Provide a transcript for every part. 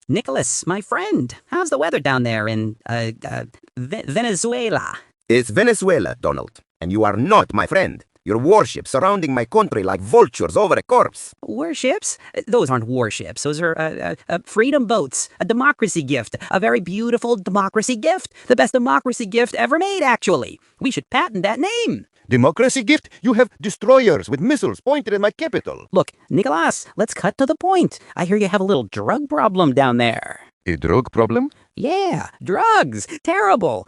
Nicholas, my friend, how's the weather down there in, Venezuela? It's Venezuela, Donald, and you are not my friend. Your warships surrounding my country like vultures over a corpse. Warships? Those aren't warships. Those are freedom boats. A democracy gift. A very beautiful democracy gift. The best democracy gift ever made, actually. We should patent that name. Democracy gift? You have destroyers with missiles pointed at my capital. Look, Nicolas, let's cut to the point. I hear you have a little drug problem down there. A drug problem? Yeah, drugs. Terrible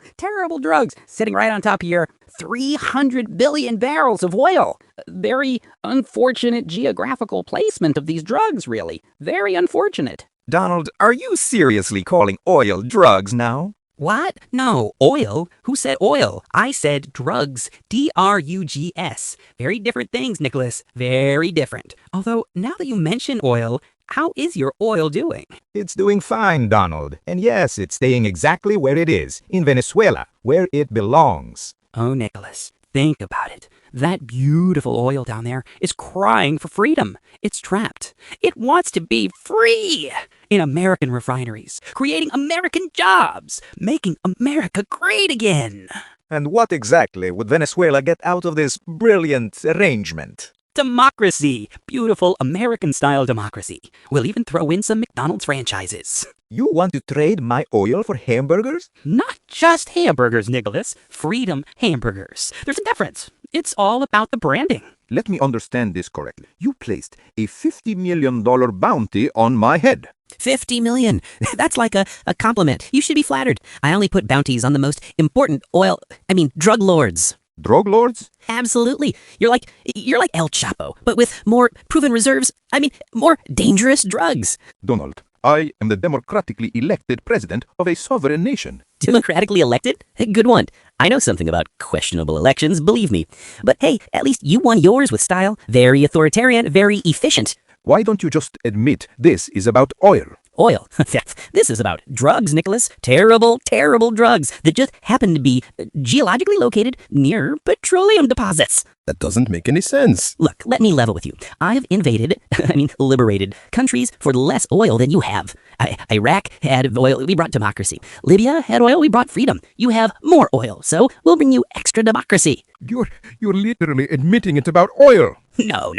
drugs. Sitting right on top of your 300 billion barrels of oil. Very unfortunate geographical placement of these drugs, really. Very unfortunate. Donald, are you seriously calling oil drugs now? What? No, oil? Who said oil? I said drugs. D-R-U-G-S. Very different things, Nicholas. Very different. Although, now that you mention oil, how is your oil doing? It's doing fine, Donald. And yes, it's staying exactly where it is, in Venezuela, where it belongs. Oh, Nicholas, think about it. That beautiful oil down there is crying for freedom. It's trapped. It wants to be free in American refineries, creating American jobs, making America great again. And what exactly would Venezuela get out of this brilliant arrangement? Democracy. Beautiful American-style democracy. We'll even throw in some McDonald's franchises. You want to trade my oil for hamburgers? Not just hamburgers, Nicholas. Freedom hamburgers. There's a difference. It's all about the branding. Let me understand this correctly. You placed a $50 million bounty on my head. 50 million. That's like a compliment. You should be flattered. I only put bounties on the most important drug lords. Drug lords? Absolutely. You're like El Chapo, but with more proven reserves. More dangerous drugs. Donald, I am the democratically elected president of a sovereign nation. Democratically elected? Good one. I know something about questionable elections, believe me. But hey, at least you won yours with style. Very authoritarian, very efficient. Why don't you just admit this is about oil? Oil. This is about drugs, Nicholas. Terrible, terrible drugs that just happen to be geologically located near petroleum deposits. That doesn't make any sense. Look, let me level with you. I've liberated countries for less oil than you have. Iraq had oil, we brought democracy. Libya had oil, we brought freedom. You have more oil, so we'll bring you extra democracy. You're literally admitting it's about oil. No.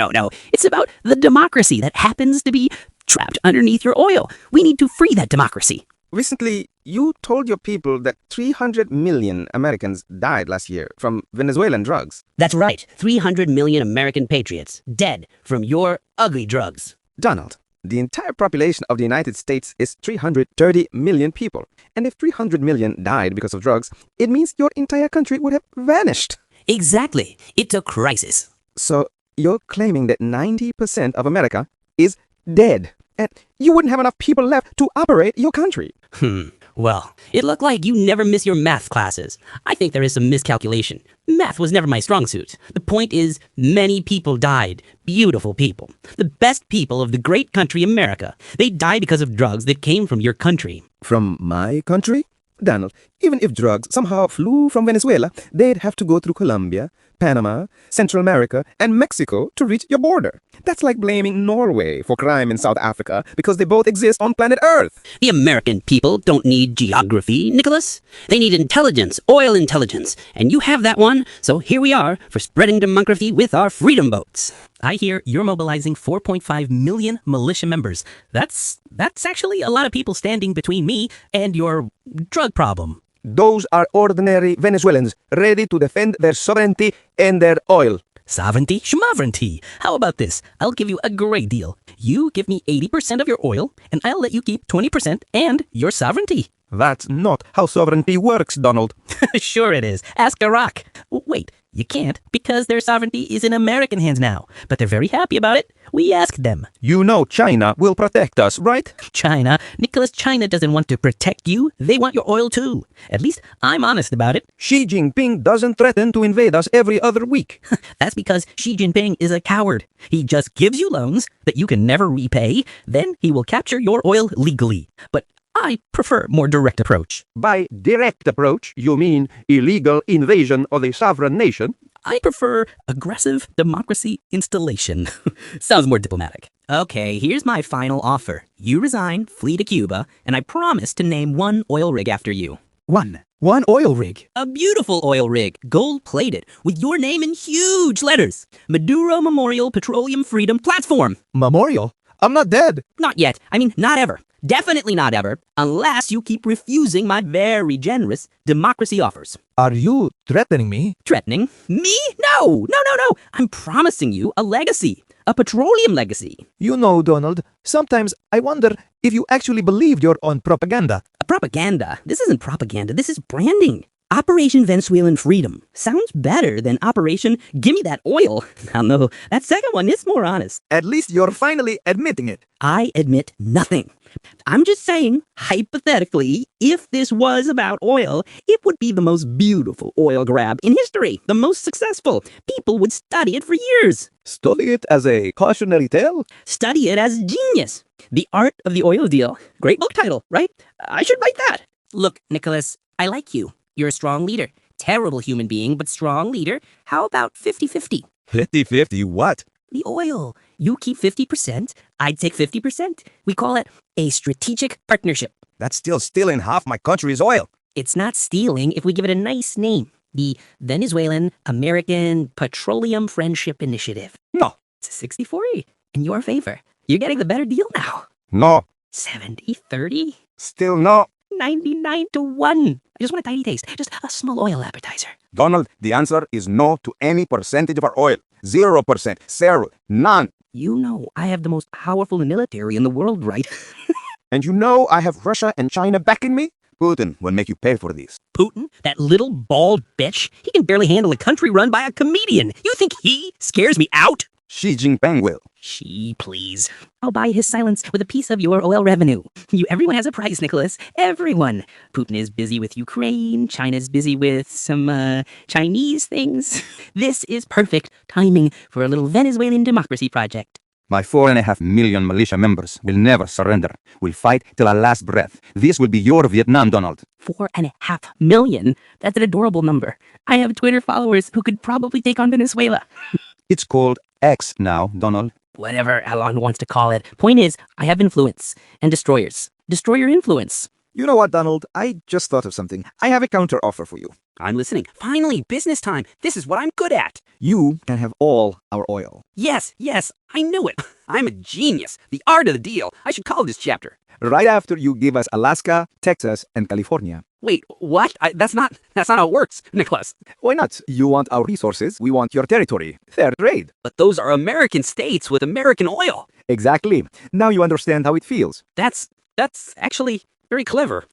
It's about the democracy that happens to be trapped underneath your oil. We need to free that democracy. Recently, you told your people that 300 million Americans died last year from Venezuelan drugs. That's right. 300 million American patriots dead from your ugly drugs. Donald, the entire population of the United States is 330 million people. And if 300 million died because of drugs, it means your entire country would have vanished. Exactly. It's a crisis. So you're claiming that 90% of America is dead. And you wouldn't have enough people left to operate your country. Well, it looked like you never miss your math classes. I think there is some miscalculation. Math was never my strong suit. The point is, many people died. Beautiful people. The best people of the great country America. They died because of drugs that came from your country. From my country? Donald, even if drugs somehow flew from Venezuela, they'd have to go through Colombia, Panama, Central America, and Mexico to reach your border. That's like blaming Norway for crime in South Africa because they both exist on planet Earth. The American people don't need geography, Nicholas. They need intelligence, oil intelligence. And you have that one, so here we are for spreading democracy with our freedom boats. I hear you're mobilizing 4.5 million militia members. That's actually a lot of people standing between me and your drug problem. Those are ordinary Venezuelans ready to defend their sovereignty and their oil. Sovereignty? Schmovereignty. How about this? I'll give you a great deal. You give me 80% of your oil, and I'll let you keep 20% and your sovereignty. That's not how sovereignty works, Donald. Sure it is. Ask Iraq. Wait, you can't because their sovereignty is in American hands now. But they're very happy about it. We asked them. You know China will protect us, right? China? Nicholas, China doesn't want to protect you. They want your oil too. At least I'm honest about it. Xi Jinping doesn't threaten to invade us every other week. That's because Xi Jinping is a coward. He just gives you loans that you can never repay. Then he will capture your oil legally. But I prefer more direct approach. By direct approach, you mean illegal invasion of a sovereign nation? I prefer aggressive democracy installation. Sounds more diplomatic. Okay, here's my final offer. You resign, flee to Cuba, and I promise to name one oil rig after you. One oil rig. A beautiful oil rig, gold-plated, with your name in huge letters. Maduro Memorial Petroleum Freedom Platform. Memorial? I'm not dead. Not yet. I mean, not ever. Definitely not ever, unless you keep refusing my very generous democracy offers. Are you threatening me? Threatening? Me? No! I'm promising you a legacy. A petroleum legacy. You know, Donald, sometimes I wonder if you actually believed your own propaganda. Propaganda? This isn't propaganda, this is branding. Operation Venezuelan Freedom sounds better than Operation Gimme That Oil. Now, no, that second one is more honest. At least you're finally admitting it. I admit nothing. I'm just saying, hypothetically, if this was about oil, it would be the most beautiful oil grab in history, the most successful. People would study it for years. Study it as a cautionary tale? Study it as genius. The Art of the Oil Deal. Great book title, right? I should write that. Look, Nicholas, I like you. You're a strong leader. Terrible human being, but strong leader. How about 50-50? 50-50 what? The oil. You keep 50%, I'd take 50%. We call it a strategic partnership. That's still stealing half my country's oil. It's not stealing if we give it a nice name. The Venezuelan American Petroleum Friendship Initiative. No. It's a 60-40 in your favor. You're getting the better deal now. No. 70-30? Still no. 99-1. I just want a tiny taste. Just a small oil appetizer. Donald, the answer is no to any percentage of our oil. 0%. Zero. None. You know I have the most powerful military in the world, right? And you know I have Russia and China backing me? Putin will make you pay for this. Putin? That little bald bitch? He can barely handle a country run by a comedian. You think he scares me out? Xi Jinping will. She, please. I'll buy his silence with a piece of your oil revenue. Everyone has a price, Nicholas. Everyone. Putin is busy with Ukraine. China's busy with some, Chinese things. This is perfect timing for a little Venezuelan democracy project. My 4.5 million militia members will never surrender. We'll fight till our last breath. This will be your Vietnam, Donald. 4.5 million? That's an adorable number. I have Twitter followers who could probably take on Venezuela. It's called X now, Donald. Whatever Elon wants to call it. Point is, I have influence and destroyers. Destroyer influence. You know what, Donald? I just thought of something. I have a counter offer for you. I'm listening. Finally, business time. This is what I'm good at. You can have all our oil. Yes, I knew it. I'm a genius. The art of the deal. I should call this chapter. Right after you give us Alaska, Texas, and California. Wait, what? That's not how it works, Nicholas. Why not? You want our resources, we want your territory. Fair trade. But those are American states with American oil. Exactly. Now you understand how it feels. That's actually very clever.